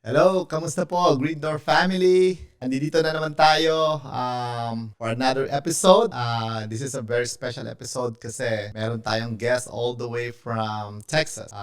Hello, kamusta po, Green Door family? Andito na naman tayo for another episode. This is a very special episode kasi meron tayong guest all the way from Texas.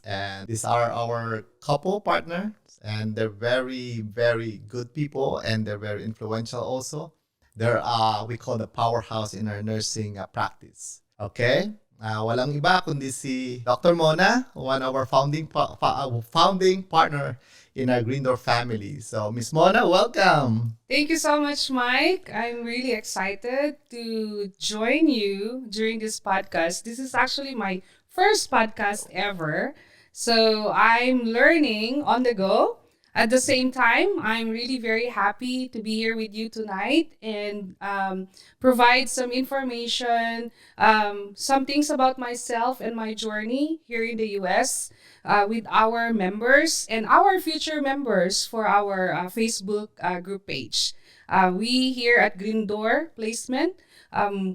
And these are our couple partners and they're very, very good people and they're very influential also. They're, we call the powerhouse in our nursing practice. Okay? Walang iba kundi si Dr. Mona, one of our founding partner in our Green Door family. So, Miss Mona, welcome. Thank you so much, Mike. I'm really excited to join you during this podcast. This is actually my first podcast ever. So I'm learning on the go. At the same time, I'm really very happy to be here with you tonight and provide some information, some things about myself and my journey here in the US with our members and our future members for our Facebook group page. We here at Green Door Placement,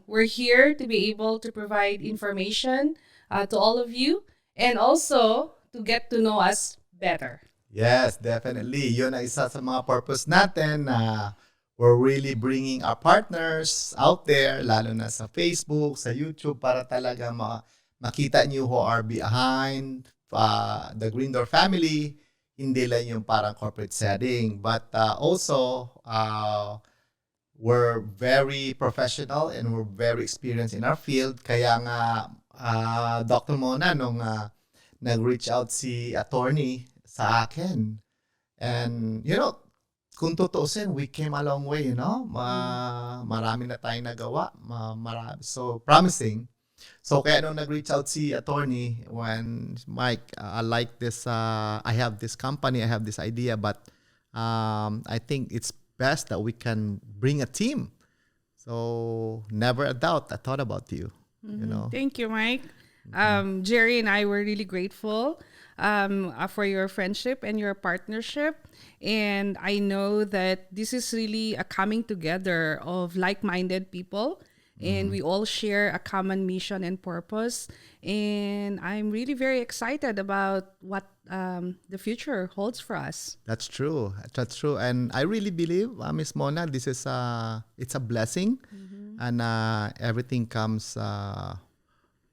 we're here to be able to provide information to all of you and also to get to know us better. Yes, definitely. Yun ang isa sa mga purpose natin na we're really bringing our partners out there, lalo na sa Facebook, sa YouTube, para talaga makita niyo who are behind the Green Door family. Hindi lang yung parang corporate setting. But also, we're very professional and we're very experienced in our field. Kaya nga, Dr. Mona, nung nag-reach out si attorney sa akin. And, kung tutuusin, we came a long way, marami na tayong nagawa. So, promising. So, kaya nung nag-reach out si attorney, when, Mike, I like this, I have this company, I have this idea, but I think it's best that we can bring a team. So, never a doubt, I thought about you, Thank you, Mike. Jerry and I were really grateful for your friendship and your partnership. And I know that this is really a coming together of like-minded people. And we all share a common mission and purpose. And I'm really very excited about what the future holds for us. That's true. That's true. And I really believe, Miss Mona, this is it's a blessing. And everything comes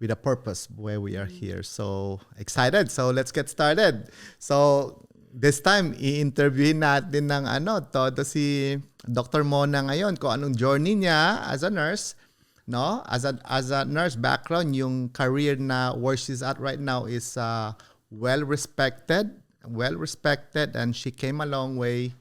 with a purpose where we are here. So, excited. So, let's get started. So, this time, i-interviewin natin ng todo si Dr. Mona ngayon kung anong journey niya as a nurse. No? As a nurse background, yung career na where she's at right now is well respected, and she came a long way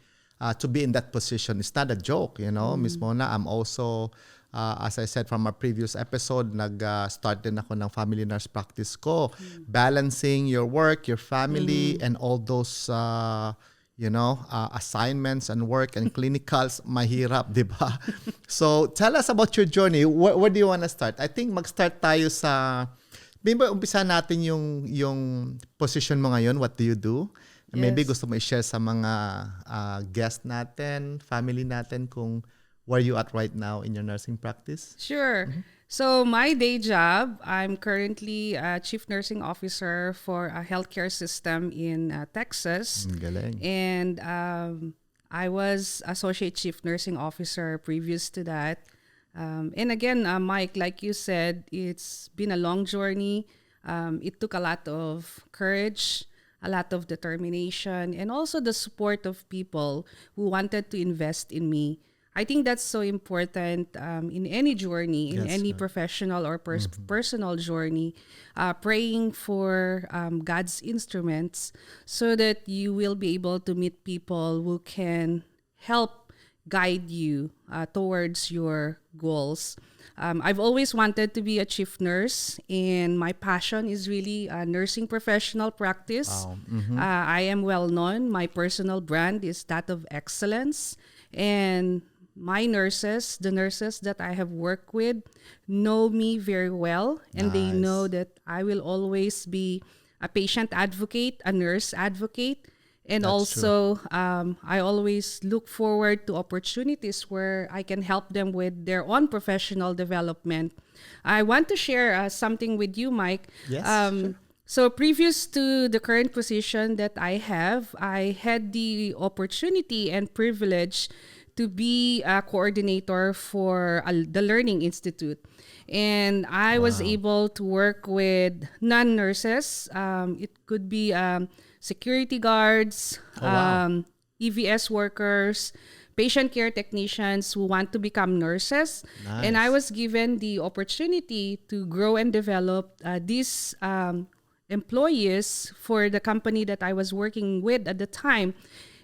to be in that position. It's not a joke, Miss Mona. I'm also as I said from our previous episode, nag-start din ako ng family nurse practice ko. Balancing your work, your family, and all those, assignments and work and clinicals, mahirap, di ba? So, tell us about your journey. Where do you want to start? I think mag-start tayo sa, umpisa natin yung position mo ngayon. What do you do? Yes. Maybe gusto mo i-share sa mga guest natin, family natin, kung where you at right now in your nursing practice? Sure. So my day job, I'm currently a chief nursing officer for a healthcare system in Texas. Galing. And I was associate chief nursing officer previous to that. And again, Mike, like you said, it's been a long journey. It took a lot of courage, a lot of determination, and also the support of people who wanted to invest in me. I think that's so important in any journey, in any professional or personal journey, praying for God's instruments so that you will be able to meet people who can help guide you towards your goals. I've always wanted to be a chief nurse, and my passion is really nursing professional practice. Wow. I am well known. My personal brand is that of excellence, and my nurses, the nurses that I have worked with, know me very well, and they know that I will always be a patient advocate, a nurse advocate, and That's also I always look forward to opportunities where I can help them with their own professional development. I want to share something with you, Mike. Yes, sure. So previous to the current position that I had the opportunity and privilege to be a coordinator for the Learning Institute. And I was Wow. able to work with non-nurses. It could be security guards, Oh, wow. EVS workers, patient care technicians who want to become nurses. And I Nice. was given the opportunity to grow and develop these employees for the company that I was working with at the time.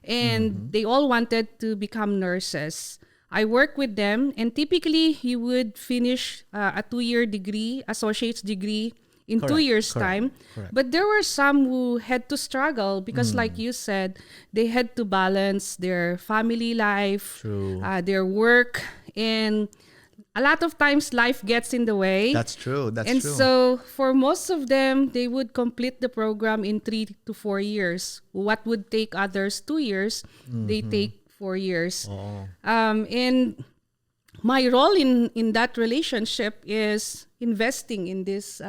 And Mm-hmm. they all wanted to become nurses. I work with them, and typically you would finish a 2-year degree, associate's degree, in two Correct. years' Correct. time. Correct. But there were some who had to struggle because, like Mm. you said, they had to balance their family life, True. their work, and a lot of times life gets in the way. That's true. That's And true. so, for most of them, they would complete the program in 3 to 4 years. What would take others 2 years, they Mm-hmm. take 4 years. Oh. And my role in that relationship is investing in these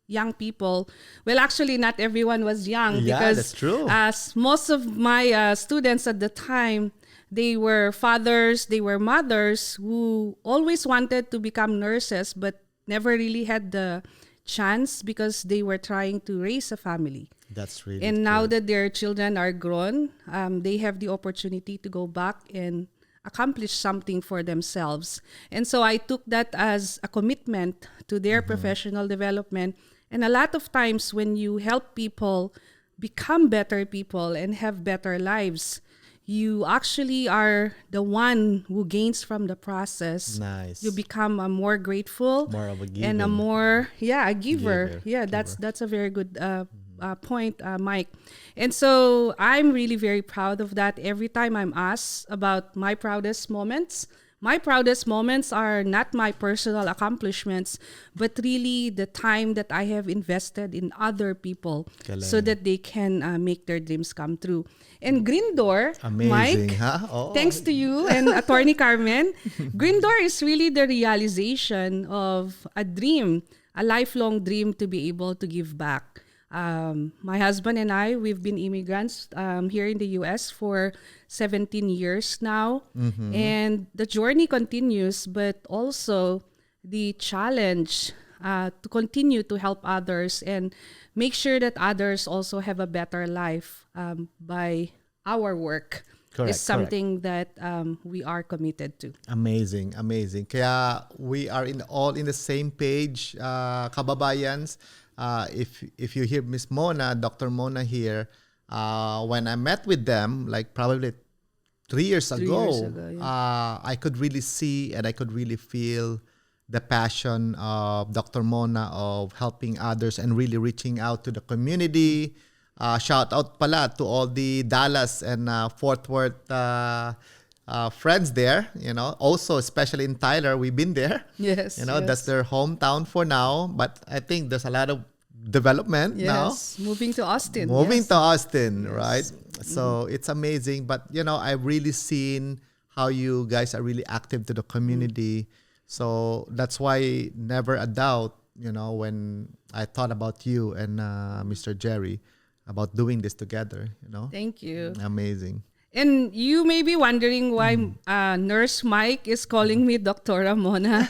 young people. Well, actually, not everyone was young Yeah, because that's true. as most of my students at the time, they were fathers, they were mothers who always wanted to become nurses but never really had the chance because they were trying to raise a family. That's really And now good. that their children are grown, they have the opportunity to go back and accomplish something for themselves. And so I took that as a commitment to their professional development. And a lot of times when you help people become better people and have better lives, you actually are the one who gains from the process. Nice. You become a more grateful More of a and a giving. more a giver. Giver. Yeah, Giver. that's a very good point, Mike. And so I'm really very proud of that. Every time I'm asked about my proudest moments are not my personal accomplishments, but really the time that I have invested in other people so Galing. that they can make their dreams come true. And Green Door, Amazing, Mike, huh? Oh. thanks to you and Attorney Carmen, Green Door is really the realization of a dream, a lifelong dream to be able to give back. My husband and I, we've been immigrants here in the U.S. for 17 years now. Mm-hmm. And the journey continues, but also the challenge to continue to help others and make sure that others also have a better life by our work Correct, is something that we are committed to. Amazing, amazing. Kaya we are all in the same page, kababayans. If you hear Miss Mona, Dr. Mona here, when I met with them, like probably 3 years 3 ago, years ago, yeah. I could really see and I could really feel the passion of Dr. Mona of helping others and really reaching out to the community. Shout out pala to all the Dallas and Fort Worth friends there, also especially in Tyler, we've been there. Yes. That's their hometown for now, but I think there's a lot of development now. Yes. Moving to Austin. Moving yes. to Austin, Yes. right? So it's amazing, but I've really seen how you guys are really active to the community. So that's why never a doubt, when I thought about you and Mr. Jerry about doing this together, Thank you. Amazing. And you may be wondering why Nurse Mike is calling me Doctora Mona.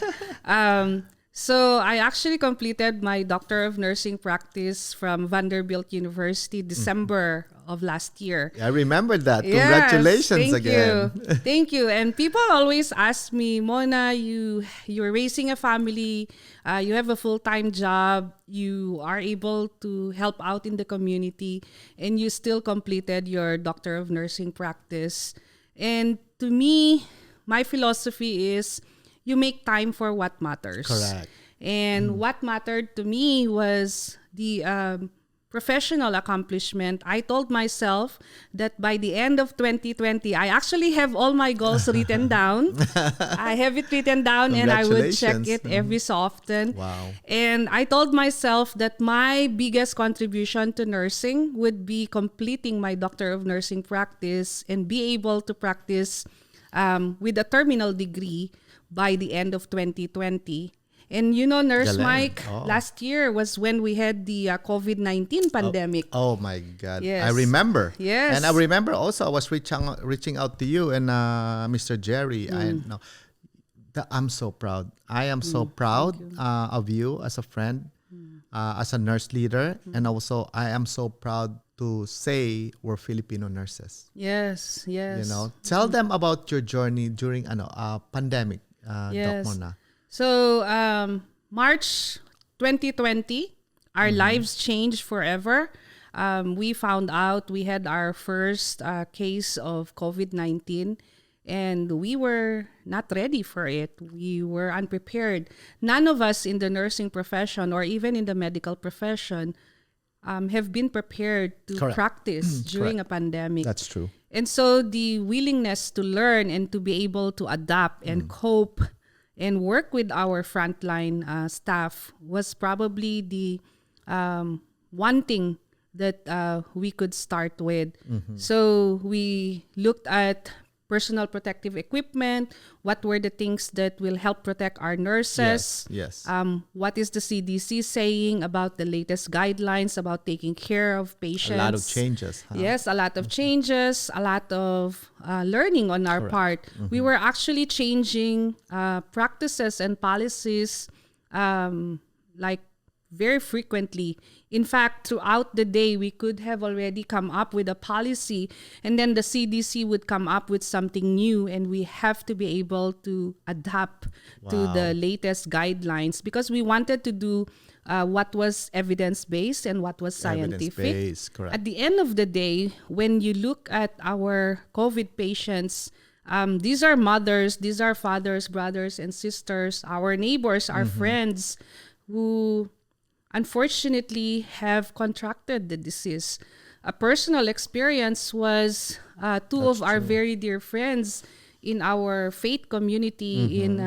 So I actually completed my Doctor of Nursing practice from Vanderbilt University December of last year. I remember that. Yes, Congratulations thank again. you. Thank you. And people always ask me, Mona, you're raising a family, you have a full-time job, you are able to help out in the community, and you still completed your Doctor of Nursing practice. And to me, my philosophy is you make time for what matters. Correct. And what mattered to me was the professional accomplishment. I told myself that by the end of 2020, I actually have all my goals written down. I have it written down and I would check it every so often. Wow. And I told myself that my biggest contribution to nursing would be completing my Doctor of Nursing practice and be able to practice with a terminal degree by the end of 2020. And Nurse Galing. Mike, last year was when we had the COVID-19 pandemic. Oh my God. Yes. I remember. Yes. And I remember also I was reaching out to you and Mr. Jerry. I'm so proud. I am so proud of you as a friend, as a nurse leader. And also I am so proud to say we're Filipino nurses. Yes. Tell them about your journey during pandemic, Yes. Doc Mona. So, March 2020, our lives changed forever. We found out we had our first case of COVID-19, and we were not ready for it. We were unprepared. None of us in the nursing profession or even in the medical profession have been prepared to Correct. practice during a pandemic. That's true. And so the willingness to learn and to be able to adapt and cope and work with our frontline staff was probably the one thing that we could start with. So we looked at personal protective equipment, what were the things that will help protect our nurses, Yes. what is the CDC saying about the latest guidelines about taking care of patients. A lot of changes. Huh? Yes, a lot of changes, a lot of learning on our part. We were actually changing practices and policies like very frequently. In fact, throughout the day, we could have already come up with a policy, and then the CDC would come up with something new, and we have to be able to adapt to the latest guidelines because we wanted to do what was evidence-based and what was scientific. Evidence-based, correct. At the end of the day, when you look at our COVID patients, these are mothers, these are fathers, brothers, and sisters, our neighbors, our friends who unfortunately have contracted the disease. A personal experience was two of our very dear friends in our faith community in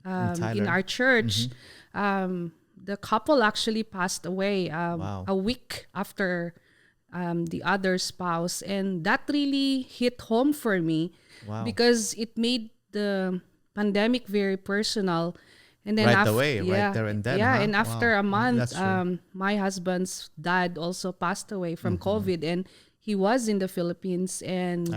our church. The couple actually passed away a week after the other spouse, and that really hit home for me because it made the pandemic very personal. And then Right away, right there and then. Yeah, huh? and after a month, That's true. my husband's dad also passed away from COVID, and he was in the Philippines. And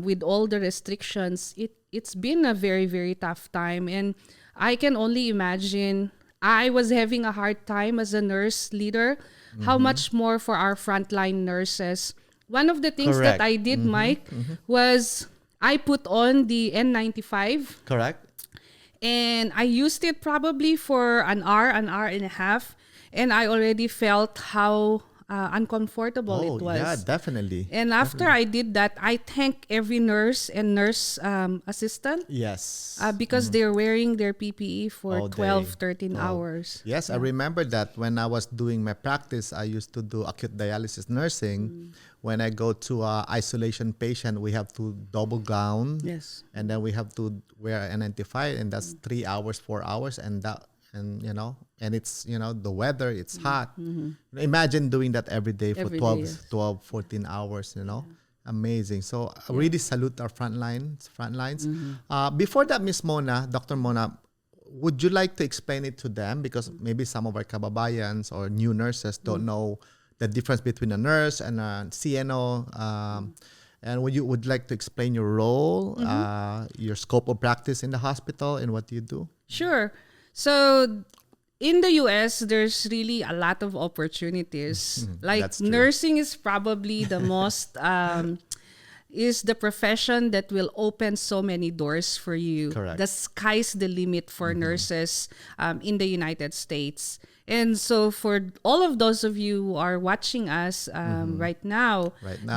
with all the restrictions, it's been a very, very tough time. And I can only imagine, I was having a hard time as a nurse leader. How much more for our frontline nurses? One of the things Correct. that I did, Mike, was I put on the N95. Correct. And I used it probably for an hour and a half. And I already felt how uncomfortable it was. Yeah, definitely. And after I did that, I thank every nurse and nurse assistant Yes. because they're wearing their PPE for All 12, day. 13 hours. Yes, I remember that when I was doing my practice, I used to do acute dialysis nursing. When I go to a isolation patient, we have to double gown. Yes. And then we have to wear an N95, and that's 3 hours, 4 hours, and it's the weather, it's hot. Imagine doing that every day for Every 12, day, yes. 12, 14 hours, Amazing. So I really salute our front lines. Before that, Miss Mona, Dr. Mona, would you like to explain it to them? Because maybe some of our kababayans or new nurses don't know the difference between a nurse and a CNO. And would like to explain your role, your scope of practice in the hospital, and what you do? Sure. So in the US, there's really a lot of opportunities. Like That's true. nursing is probably the most, is the profession that will open so many doors for you. Correct. The sky's the limit for nurses in the United States. And so for all of those of you who are watching us right now,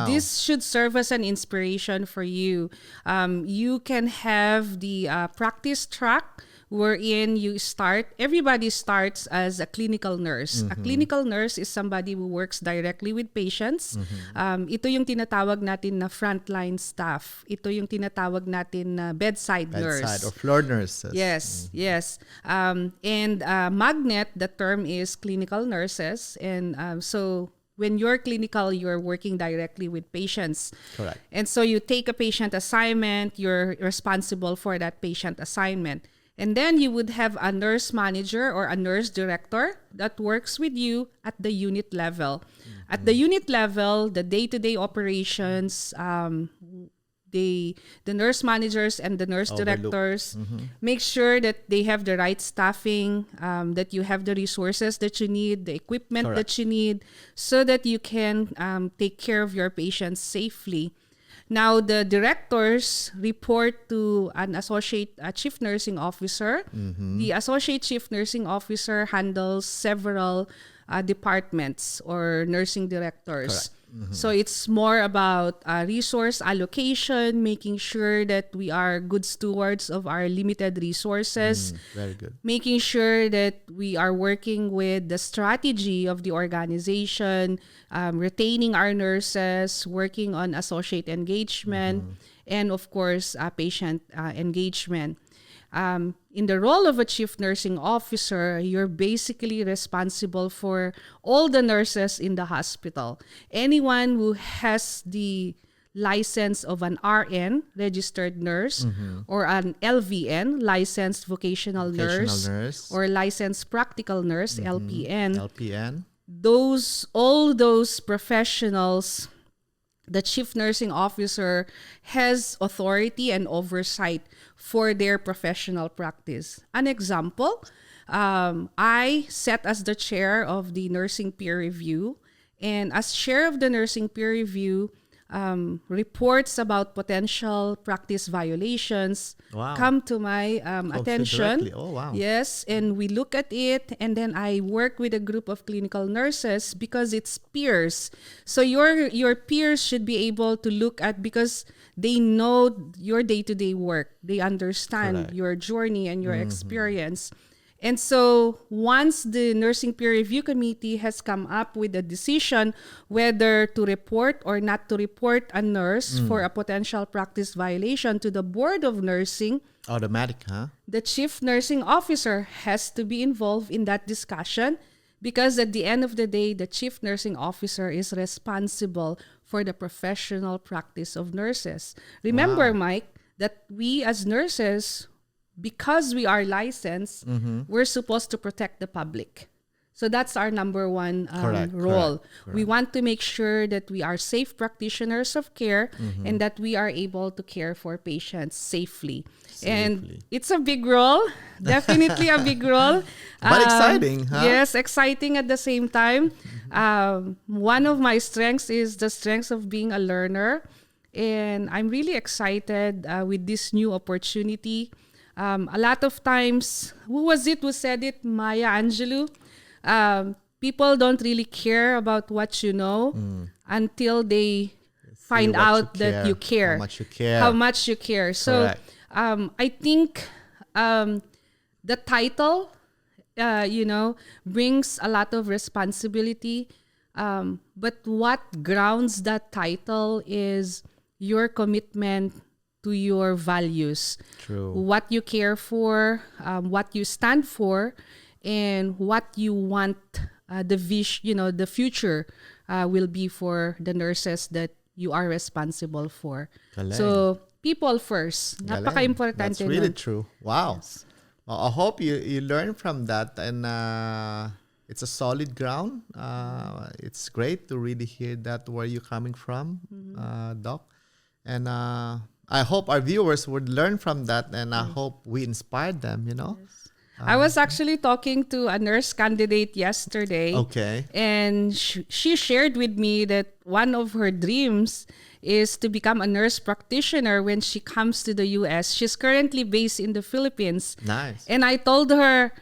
this should serve as an inspiration for you. You can have the practice track wherein everybody starts as a clinical nurse. A clinical nurse is somebody who works directly with patients. Ito yung tinatawag natin na frontline staff. Ito yung tinatawag natin na bedside nurse. Bedside or floor nurses. Yes. And Magnet, the term is clinical nurses. And so when you're clinical, you're working directly with patients. Correct. And so you take a patient assignment, you're responsible for that patient assignment. And then you would have a nurse manager or a nurse director that works with you at the unit level. At the unit level, the day-to-day operations, the nurse managers and the nurse directors make sure that they have the right staffing, that you have the resources that you need, the equipment that you need, so that you can take care of your patients safely. Now, the directors report to an associate chief nursing officer. The associate chief nursing officer handles several departments or nursing directors. So it's more about resource allocation, making sure that we are good stewards of our limited resources. Very good. Making sure that we are working with the strategy of the organization, retaining our nurses, working on associate engagement, and of course, patient engagement. In the role of a chief nursing officer, you're basically responsible for all the nurses in the hospital. Anyone who has the license of an RN, registered nurse, or an LVN, licensed vocational nurse, or licensed practical nurse, LPN. All those professionals, the chief nursing officer has authority and oversight for their professional practice. An example, I sat as the chair of the nursing peer review, and as chair of the nursing peer review, reports about potential practice violations come to my attention. Oh, wow. Yes, and we look at it, and then I work with a group of clinical nurses because it's peers. So your peers should be able to look at, because they know your day-to-day work. They understand your journey and your experience. And so once the nursing peer review committee has come up with a decision whether to report or not to report a nurse for a potential practice violation to the board of nursing, automatic, huh? The chief nursing officer has to be involved in that discussion, because at the end of the day, the chief nursing officer is responsible for the professional practice of nurses. Remember, Mike, that we as nurses, because we are licensed, we're supposed to protect the public. So that's our number one role. Correct. We want to make sure that we are safe practitioners of care and that we are able to care for patients safely. And it's a big role, definitely a big role. But exciting, huh? Yes, exciting at the same time. One of my strengths is the strength of being a learner. And I'm really excited with this new opportunity. A lot of times, who was it who said it? Maya Angelou. People don't really care about what you know until they find out that you care. How much you care. So I think the title, brings a lot of responsibility. But what grounds that title is your commitment to your values. True. What you care for, what you stand for, and what you want the future will be for the nurses that you are responsible for. Galing. So, people first. Napaka-importante. That's really true. Wow. Yes. Well, I hope you learn from that, and it's a solid ground. It's great to really hear that, where you're coming from, Doc. And I hope our viewers would learn from that, and I hope we inspired them, Yes. I was actually talking to a nurse candidate yesterday. Okay. And she shared with me that one of her dreams is to become a nurse practitioner when she comes to the U.S. She's currently based in the Philippines. Nice. And I told her,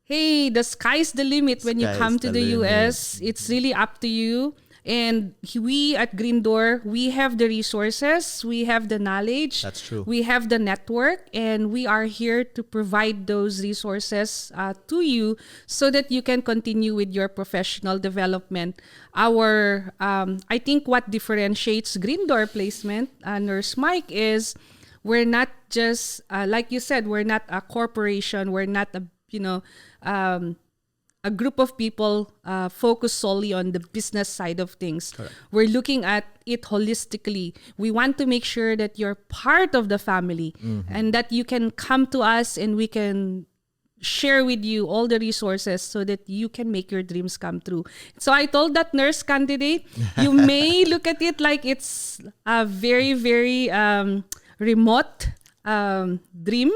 hey, the sky's the limit when you come to the U.S. It's really up to you. And we at Green Door, we have the resources, we have the knowledge. That's true. We have the network, and we are here to provide those resources to you so that you can continue with your professional development. I think what differentiates Green Door Placement, Nurse Mike, is we're not just, like you said, we're not a corporation, we're not a a group of people focused solely on the business side of things. Correct. We're looking at it holistically. We want to make sure that you're part of the family and that you can come to us and we can share with you all the resources so that you can make your dreams come true. So I told that nurse candidate, you may look at it like it's a very, very remote dream.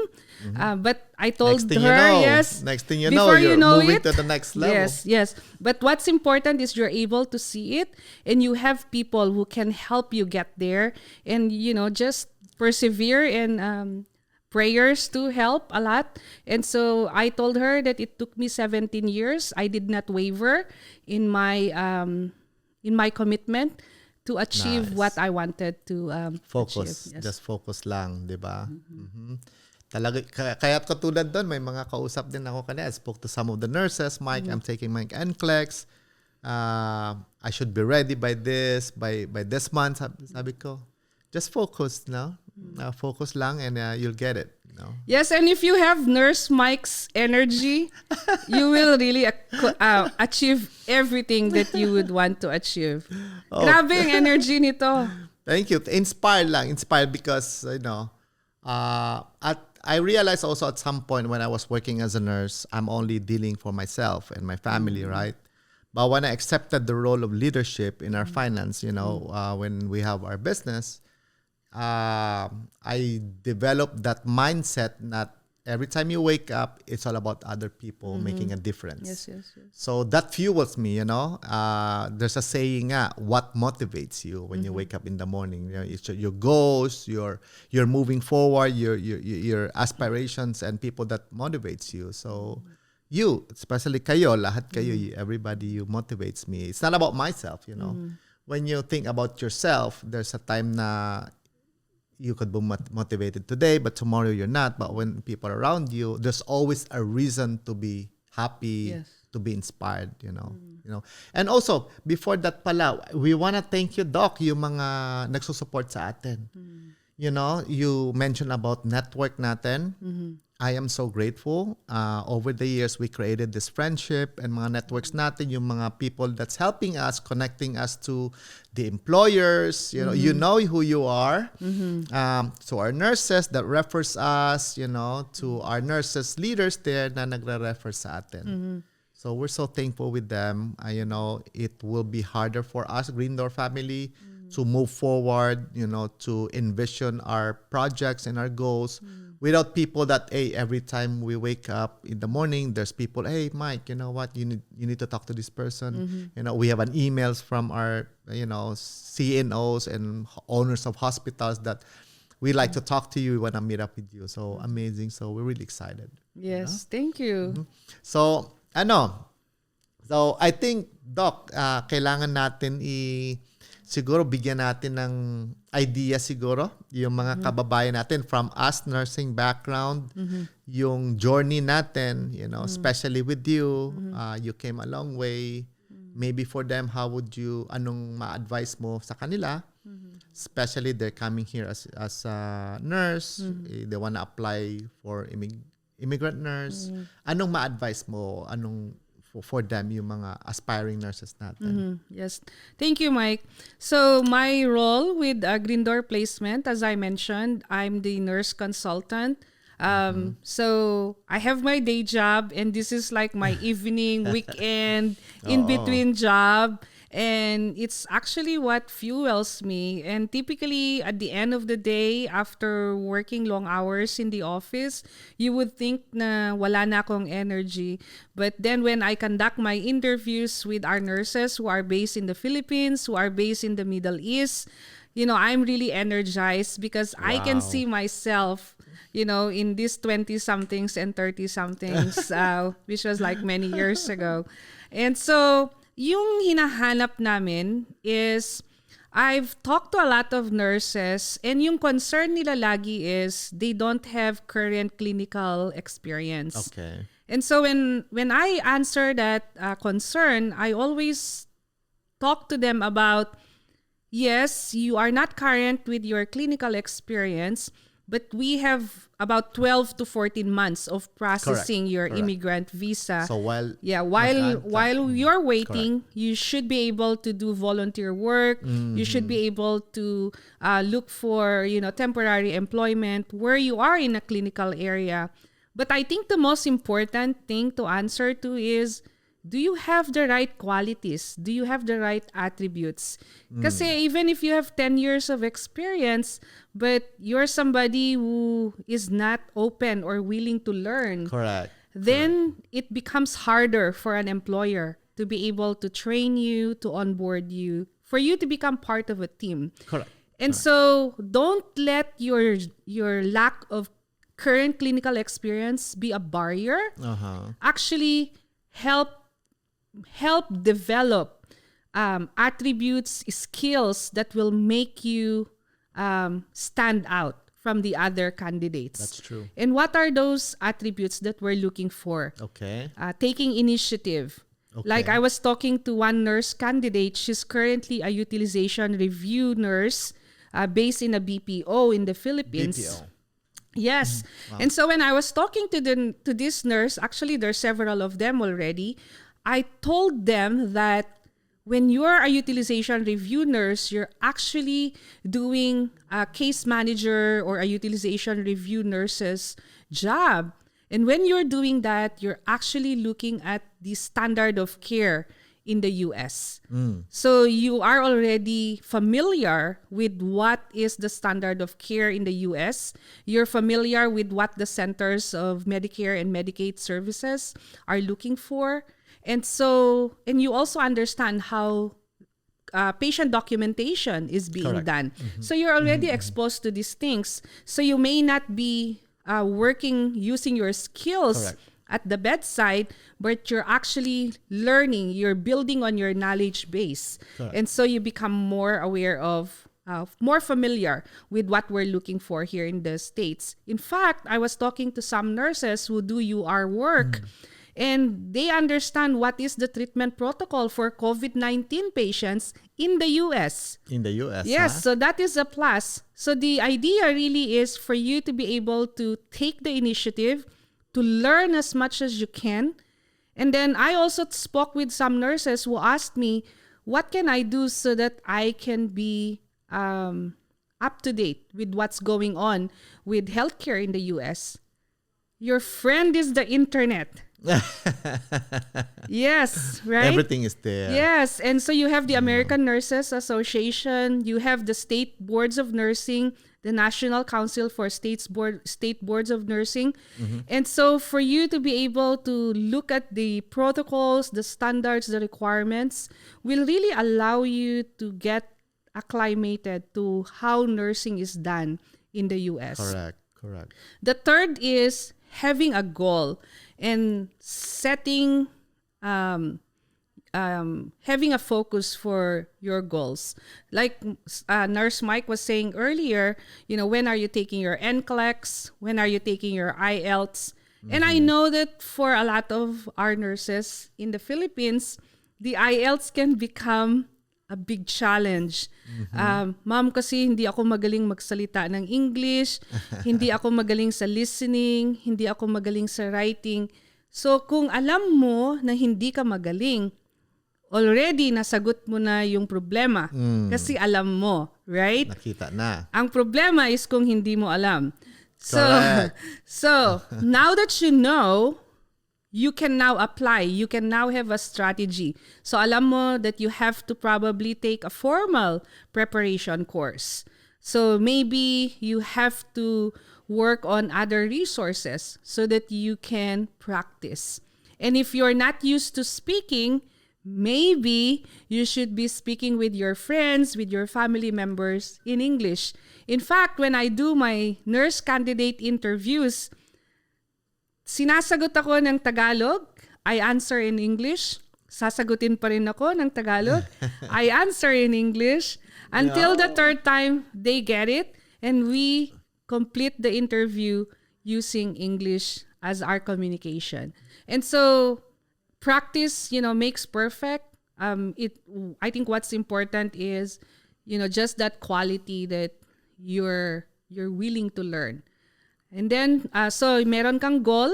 But I told her, yes. Next thing you know, you're moving to the next level. Yes. But what's important is you're able to see it and you have people who can help you get there and, just persevere and prayers to help a lot. And so I told her that it took me 17 years. I did not waver in my commitment to achieve what I wanted to focus. achieve. Yes. Just focus lang, di ba? Talaga, kaya katulad doon, may mga kausap din ako kanina. I spoke to some of the nurses. Mike, I'm taking my NCLEX. I should be ready by this month. Sabi ko, just focus, no? Focus lang and you'll get it. Yes, and if you have Nurse Mike's energy, you will really achieve everything that you would want to achieve. Grabe yung energy nito. Thank you. Inspired because, I realized also at some point when I was working as a nurse, I'm only dealing for myself and my family, right? But when I accepted the role of leadership in our finance, when we have our business, I developed that mindset that every time you wake up, it's all about other people making a difference. Yes. So that fuels me, There's a saying, what motivates you when you wake up in the morning? It's your goals, your moving forward, your aspirations, and people that motivates you. So you, especially kayo, lahat kayo, everybody, you motivates me. It's not about myself, When you think about yourself, there's a time na you could be motivated today, but tomorrow you're not. But when people are around you, there's always a reason to be happy, to be inspired, And also, before that pala, we want to thank you, Doc, yung mga nagsusupport sa atin. You mentioned about network natin. I am so grateful. Over the years, we created this friendship and mga networks natin, yung mga people that's helping us, connecting us to the employers. You know who you are. To our nurses that refers us, to our nurses leaders there na nagre-refer sa atin. So we're so thankful with them. It will be harder for us, Green Door family, to move forward, to envision our projects and our goals. Without people that, hey, every time we wake up in the morning, there's people, hey, Mike, you know what? You need to talk to this person. We have an emails from our, CNOs and owners of hospitals that we like to talk to you. We want to meet up with you. So amazing. So we're really excited. Yes, thank you. So, So I think, Doc, kailangan natin siguro bigyan natin ng idea siguro yung mga kababayan natin from us nursing background, yung journey natin, especially with you, you came a long way. Maybe for them, anong ma-advise mo sa kanila? Especially they're coming here as a nurse, they want to apply for immigrant nurse. Anong ma-advise mo? Anong for them, yung mga aspiring nurses natin? Yes. Thank you, Mike. So my role with Green Door Placement, as I mentioned, I'm the nurse consultant. So I have my day job and this is like my evening, weekend, in between job. And it's actually what fuels me. And typically at the end of the day, after working long hours in the office, you would think na wala na akong energy. But then when I conduct my interviews with our nurses who are based in the Philippines, who are based in the Middle East, I'm really energized because I can see myself, in these 20-somethings and 30-somethings, which was like many years ago. And so, yung hinahanap namin is, I've talked to a lot of nurses and yung concern nila lagi is they don't have current clinical experience. Okay. And so when I answer that concern, I always talk to them about, yes, you are not current with your clinical experience, but we have about 12 to 14 months of processing your Correct. immigrant visa. So while While you're waiting, you should be able to do volunteer work. You should be able to look for, temporary employment where you are in a clinical area. But I think the most important thing to answer to is, do you have the right qualities? Do you have the right attributes? Kasi even if you have 10 years of experience, but you're somebody who is not open or willing to learn, correct. then it becomes harder for an employer to be able to train you, to onboard you, for you to become part of a team. Correct. And so don't let your lack of current clinical experience be a barrier. Actually, help develop attributes, skills that will make you stand out from the other candidates. That's true. And what are those attributes that we're looking for? Okay. Taking initiative. Okay. Like I was talking to one nurse candidate. She's currently a utilization review nurse based in a BPO in the Philippines. BPO. Yes. Wow. And so when I was talking to this nurse, actually there's several of them already, I told them that when you're a utilization review nurse, you're actually doing a case manager or a utilization review nurse's job. And when you're doing that, you're actually looking at the standard of care in the US. So you are already familiar with what is the standard of care in the US. You're familiar with what the centers of Medicare and Medicaid services are looking for. And you also understand how patient documentation is being done. So you're already exposed to these things. So you may not be working using your skills at the bedside, but you're actually learning, you're building on your knowledge base. And so you become more aware of, more familiar with what we're looking for here in the States. In fact, I was talking to some nurses who do UR work, and they understand what is the treatment protocol for COVID-19 patients in the US. In the US, yes, so that is a plus. So the idea really is for you to be able to take the initiative, to learn as much as you can. And then I also spoke with some nurses who asked me, what can I do so that I can be up to date with what's going on with healthcare in the US? Your friend is the internet. Yes, right? Everything is there. Yes, and so you have the American Nurses Association, you have the state boards of nursing, the National Council for State Boards of Nursing. And so for you to be able to look at the protocols, the standards, the requirements, will really allow you to get acclimated to how nursing is done in the US. Correct. The third is having a goal and setting, having a focus for your goals. Like Nurse Mike was saying earlier, when are you taking your NCLEX? When are you taking your IELTS? And I know that for a lot of our nurses in the Philippines, the IELTS can become a big challenge. Ma'am, kasi hindi ako magaling magsalita ng English, hindi ako magaling sa listening, hindi ako magaling sa writing. So kung alam mo na hindi ka magaling, already nasagot mo na yung problema kasi alam mo, right? Nakita na. Ang problema is kung hindi mo alam. Correct. So now that you know, you can now apply. You can now have a strategy. So alam mo that you have to probably take a formal preparation course. So maybe you have to work on other resources so that you can practice. And if you're not used to speaking, maybe you should be speaking with your friends, with your family members in English. In fact, when I do my nurse candidate interviews, sinasagot ako ng Tagalog, I answer in English. Sasagutin pa rin ako ng Tagalog, I answer in English. Until the third time, they get it. And we complete the interview using English as our communication. And so, practice, makes perfect. I think what's important is, just that quality that you're you're willing to learn. And then, so meron kang goal.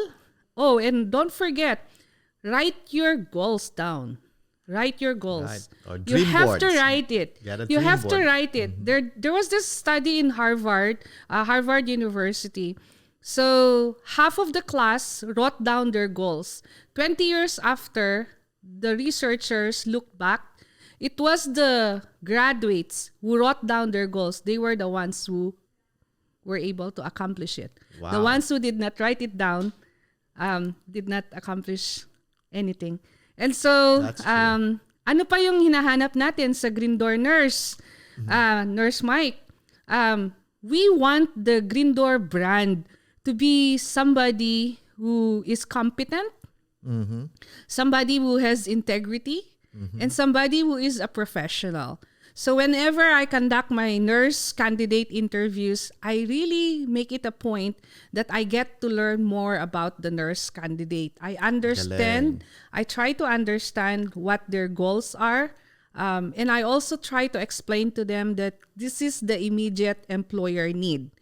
Oh, and don't forget, write your goals down. Write your goals. Right. Or You dream have to boards. write it. Get a You dream have to board. write it. There was this study in Harvard University. So half of the class wrote down their goals. 20 years after, the researchers looked back. It was the graduates who wrote down their goals. They were the ones who were able to accomplish it. Wow. The ones who did not write it down did not accomplish anything. And so, That's true. ano pa yung hinahanap natin sa Green Door Nurse? Nurse Mike, we want the Green Door brand to be somebody who is competent, somebody who has integrity, and somebody who is a professional. So whenever I conduct my nurse candidate interviews, I really make it a point that I get to learn more about the nurse candidate. I understand, I try to understand what their goals are. And I also try to explain to them that this is the immediate employer need.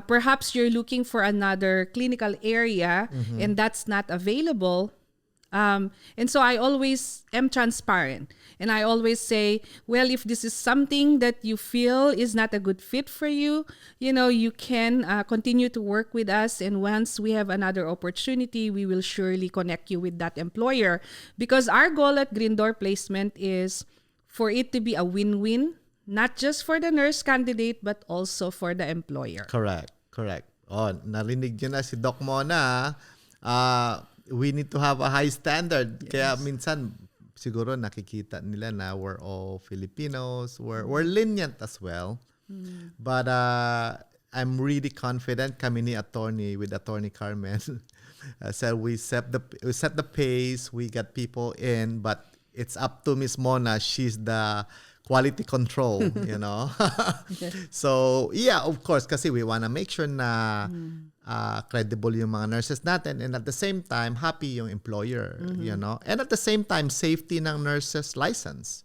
Perhaps you're looking for another clinical area and that's not available. And so I always am transparent. And I always say, well, if this is something that you feel is not a good fit for you, you can continue to work with us. And once we have another opportunity, we will surely connect you with that employer. Because our goal at Green Door Placement is for it to be a win-win, not just for the nurse candidate, but also for the employer. Correct. Oh, narinig nyo na si Doc Mona. We need to have a high standard. Yes. Kaya minsan, siguro nakikita nila na we're all Filipinos. We're lenient as well. But I'm really confident kami ni attorney with Attorney Carmen. So we set the pace. We got people in, but it's up to Miss Mona. She's the quality control, So, yeah, of course, kasi we wanna make sure na credible yung mga nurses natin, and at the same time, happy yung employer, And at the same time, safety ng nurses license.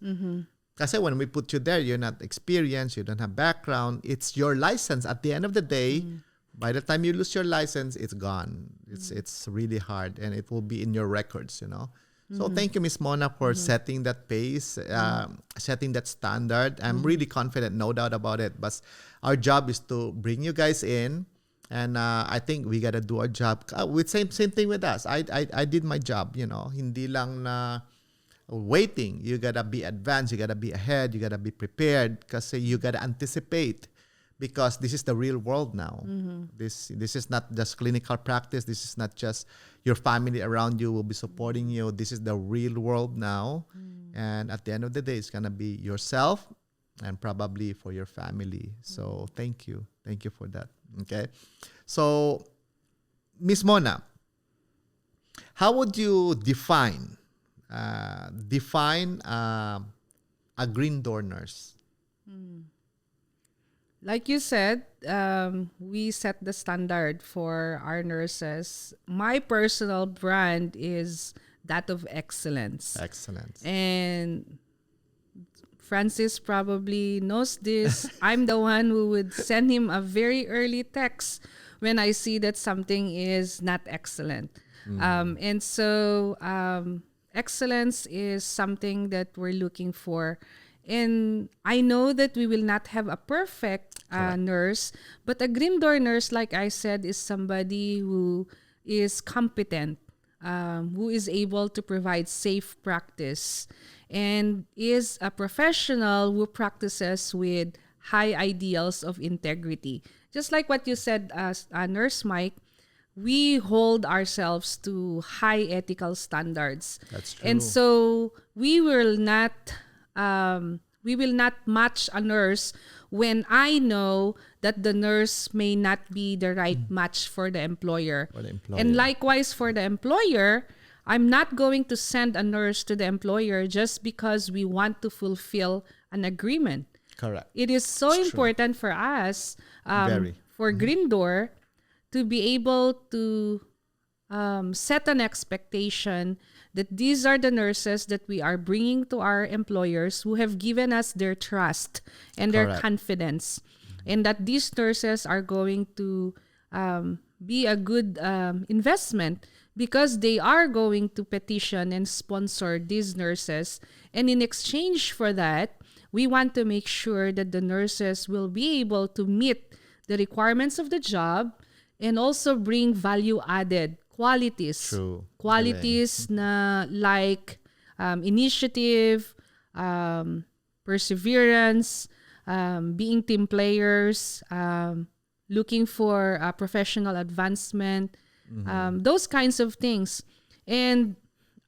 Kasi when we put you there, you're not experienced, you don't have background, it's your license. At the end of the day, by the time you lose your license, it's gone. It's really hard, and it will be in your records, So thank you, Miss Mona, for setting that pace, setting that standard. I'm really confident, no doubt about it. But our job is to bring you guys in, and I think we gotta do our job. With same thing with us. I did my job, Hindi lang na waiting. You gotta be advanced. You gotta be ahead. You gotta be prepared, because you gotta anticipate. Because this is the real world now. This is not just clinical practice. This is not just your family around you will be supporting you. This is the real world now. And at the end of the day, it's going to be yourself and probably for your family. So thank you. Thank you for that. Okay. So, Miss Mona, how would you define a Green Door nurse? Like you said, we set the standard for our nurses. My personal brand is that of excellence. Excellence. And Francis probably knows this. I'm the one who would send him a very early text when I see that something is not excellent. And so excellence is something that we're looking for. And I know that we will not have a perfect nurse, but a Green Door nurse, like I said, is somebody who is competent, who is able to provide safe practice, and is a professional who practices with high ideals of integrity. Just like what you said, Nurse Mike, we hold ourselves to high ethical standards. That's true. And so we will not match a nurse when I know that the nurse may not be the right match for the employer. And likewise for the employer, I'm not going to send a nurse to the employer just because we want to fulfill an agreement. Correct. It is so important for us, for Green Door, to be able to set an expectation that these are the nurses that we are bringing to our employers who have given us their trust and their confidence. and that these nurses are going to be a good investment because they are going to petition and sponsor these nurses. And in exchange for that, we want to make sure that the nurses will be able to meet the requirements of the job and also bring value added qualities. True. Qualities na like initiative, perseverance, being team players, looking for professional advancement, those kinds of things. And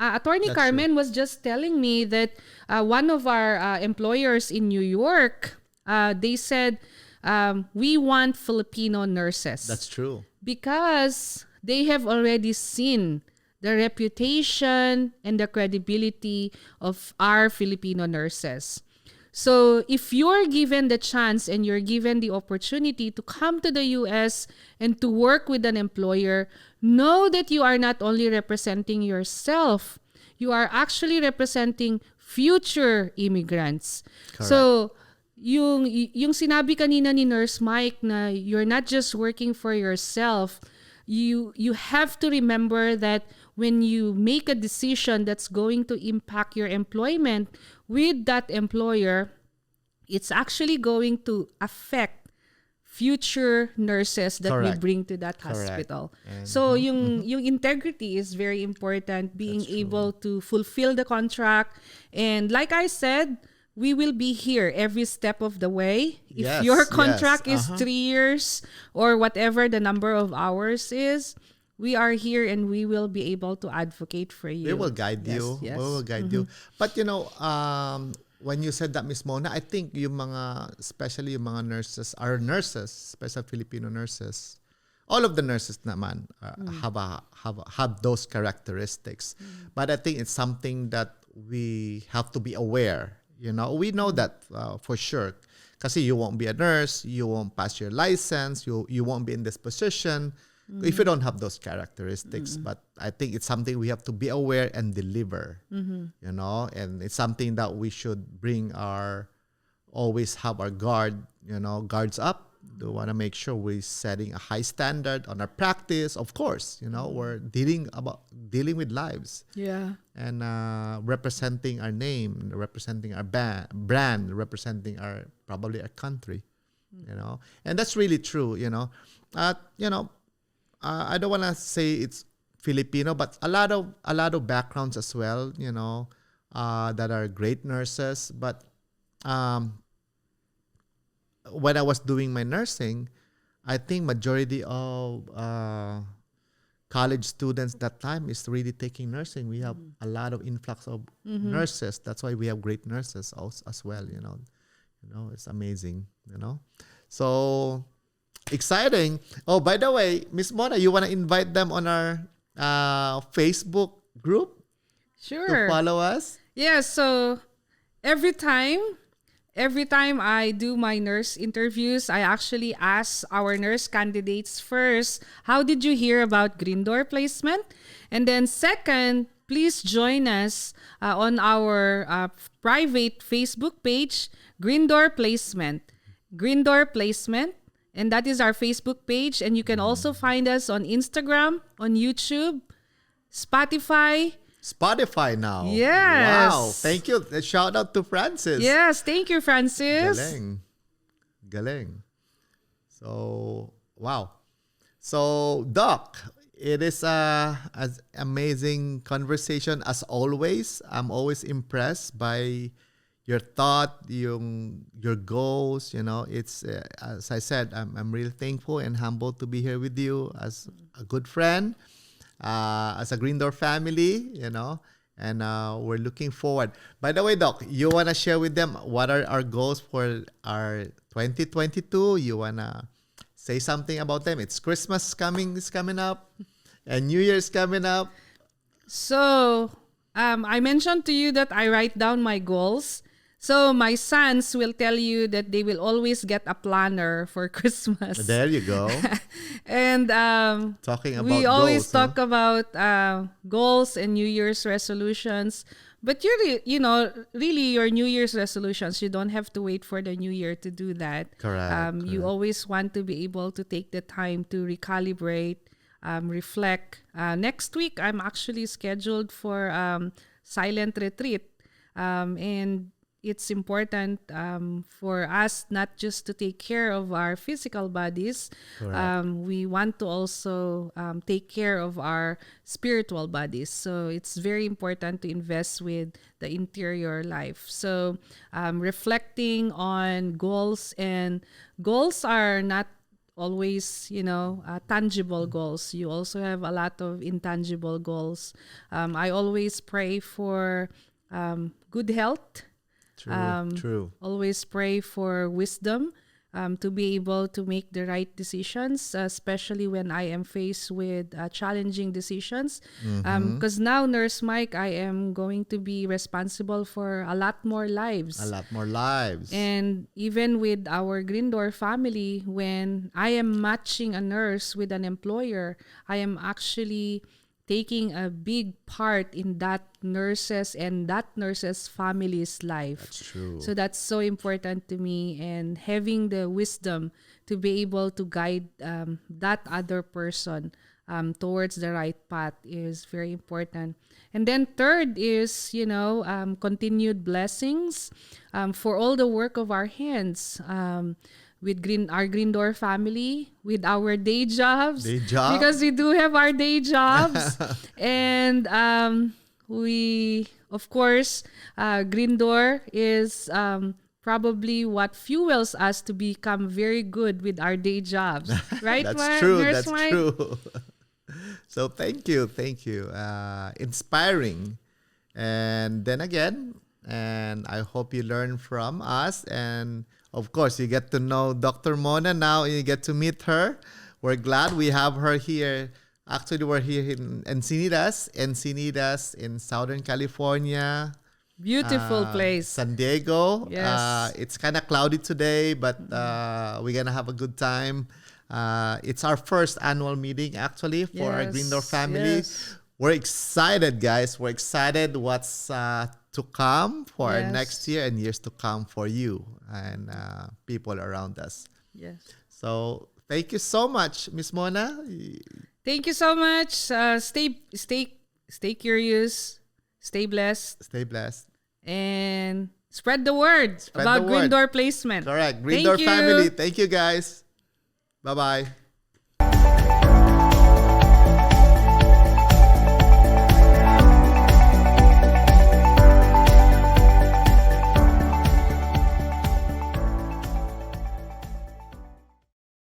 Attorney That's Carmen was just telling me that one of our employers in New York, they said, we want Filipino nurses. That's true. Because they have already seen the reputation and the credibility of our Filipino nurses. So if you're given the chance and you're given the opportunity to come to the US and to work with an employer, know that you are not only representing yourself, you are actually representing future immigrants. Correct. So yung sinabi kanina ni Nurse Mike na you're not just working for yourself, you have to remember that when you make a decision that's going to impact your employment with that employer, it's actually going to affect future nurses that we Correct. bring to that Correct. hospital. And- So yung integrity is very important, being That's true. able to fulfill the contract. And like I said, we will be here every step of the way. If Yes, your yes, contract is uh-huh. 3 years or whatever the number of hours is, we are here and we will be able to advocate for you. We will guide Yes, you. yes. We will guide you. But when you said that, Miss Mona, I think yung mga, especially yung mga nurses, our nurses, special Filipino nurses, all of the nurses naman have those characteristics. But I think it's something that we have to be aware. We know that for sure. Kasi you won't be a nurse, you won't pass your license, you won't be in this position if you don't have those characteristics. But I think it's something we have to be aware and deliver. And it's something that we should always have our guards up. We want to make sure we're setting a high standard on our practice. Of course, we're dealing with lives. Yeah. And representing our name, representing our brand, representing probably our country, and that's really true. I don't want to say it's Filipino, but a lot of backgrounds as well, that are great nurses. But when I was doing my nursing, I think majority of college students that time is really taking nursing. We have a lot of influx of nurses. That's why we have great nurses as well. It's amazing. So exciting. Oh, by the way, Miss Mona, you want to invite them on our Facebook group Sure. to follow us? Yeah, so every time I do my nurse interviews, I actually ask our nurse candidates first, how did you hear about Green Door Placement? And then second, please join us on our private Facebook page, Green Door Placement. Green Door Placement. And that is our Facebook page. And you can also find us on Instagram, on YouTube, Spotify. Spotify now. Yes. Wow. Thank you. Shout out to Francis. Yes, thank you, Francis. Galing. So, wow. So, Doc, it is an amazing conversation as always. I'm always impressed by your thought, your goals. It's as I said, I'm really thankful and humbled to be here with you as a good friend, as a Green Door family. And we're looking forward. By the way, Doc, you want to share with them what are our goals for our 2022? You want to say something about them? It's Christmas is coming up, and New Year's coming up. So, I mentioned to you that I write down my goals. So my sons will tell you that they will always get a planner for Christmas. There you go. And Talking about we always goals, talk about goals and New Year's resolutions. But really your New Year's resolutions, you don't have to wait for the New Year to do that. Correct. You always want to be able to take the time to recalibrate, reflect. Next week, I'm actually scheduled for silent retreat. And it's important for us not just to take care of our physical bodies. We want to also take care of our spiritual bodies. So it's very important to invest with the interior life. So reflecting on goals, and goals are not always, tangible goals. You also have a lot of intangible goals. I always pray for good health. True. Always pray for wisdom to be able to make the right decisions, especially when I am faced with challenging decisions. Because now, Nurse Mike, I am going to be responsible for a lot more lives. And even with our Green Door family, when I am matching a nurse with an employer, I am actually taking a big part in that nurse's family's life. That's true. So that's so important to me, and having the wisdom to be able to guide that other person towards the right path is very important. And then third is, continued blessings for all the work of our hands. With our Green Door family, with our day jobs. Because we do have our day jobs. And we, of course, Green Door is probably what fuels us to become very good with our day jobs. Right, That's true. Nurse That's Mike? true. So thank you. Inspiring. And then again, and I hope you learn from us. And of course, you get to know Dr. Mona now. You get to meet her. We're glad we have her here. Actually, we're here in Encinitas in Southern California. Beautiful place. San Diego. Yes. It's kind of cloudy today, but we're going to have a good time. It's our first annual meeting, actually, for our Green Door family. Yes. We're excited, guys. We're excited what's to come for our next year and years to come for you and people around us. Yes. So thank you so much, Miss Mona. Thank you so much. Stay curious. Stay blessed. Stay blessed. And spread the word about Green Door placement. Correct. Green Thank Door you. family. Thank you, guys. Bye-bye.